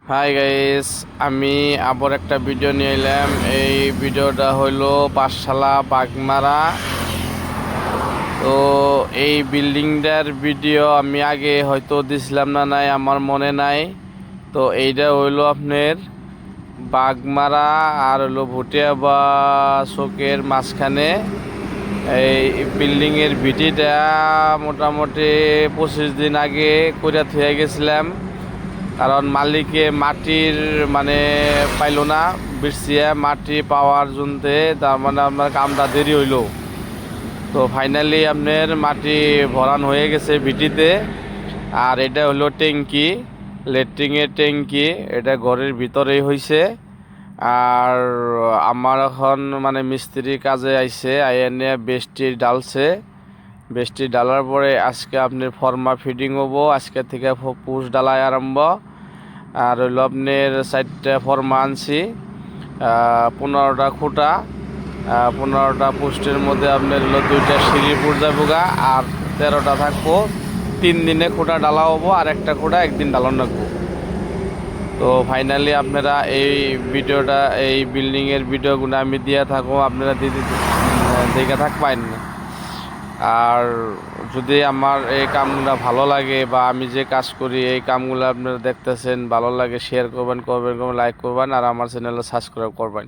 Hi guys, আমি আবার একটা ভিডিও নিয়ে এলাম। এই ভিডিওটা হইলো পাঠশালা বাগমারা। তো এই বিল্ডিংটার ভিডিও আমি আগে হয়তো দিছিলাম না নাই আমার মনে নাই। তো এইটা হইলো আপনার বাগমারা আর হইলো ভুটিয়া বা চকের মাঝখানে। এই বিল্ডিংয়ের ভিটিটা মোটামুটি 25 দিন আগে কইরা থুয়ে গেছিলাম, কারণ মালিকে মাটির মানে পাইল না। বিরসিয়া মাটি পাওয়ার জন্যে তার মানে আপনার কামটা দেরি হইল। তো ফাইনালি আপনার মাটি ভরান হয়ে গেছে ভিটিতে। আর এটা হলো ট্যাঙ্কি, লেট্রিনের ট্যাঙ্কি। এটা ঘরের ভিতরেই হয়েছে। আর আমার এখন মানে মিস্ত্রি কাজে আইছে, আইয়া নিয়ে বেষ্টি ডালছে। বেষ্টি ডালার পরে আজকে আপনার ফর্মা ফিটিং হবো। আজকে থেকে পুষ ডালাই আরম্ভ। আর হইল আপনার 4টা ফর্মা আনছি, 15টা খুঁটা, 15টা পোস্টের মধ্যে আপনার হলো 2টা সিঁড়ি যাবো আর 13টা থাকবো। 3 দিনে খুঁটা ডালা হবো আর একটা খুঁটা একদিন ডালান রাখবো। তো ফাইনালি আপনারা এই ভিডিওটা, এই বিল্ডিংয়ের ভিডিওগুলো আমি দিয়ে থাকবো, আপনারা দেখে থাকবেন। আর যদি আমার এই কামগুলো ভালো লাগে বা আমি যে কাজ করি এই কামগুলো আপনারা দেখতেছেন ভালো লাগে, শেয়ার করবেন, লাইক করবেন আর আমার চ্যানেলে সাবস্ক্রাইব করবেন।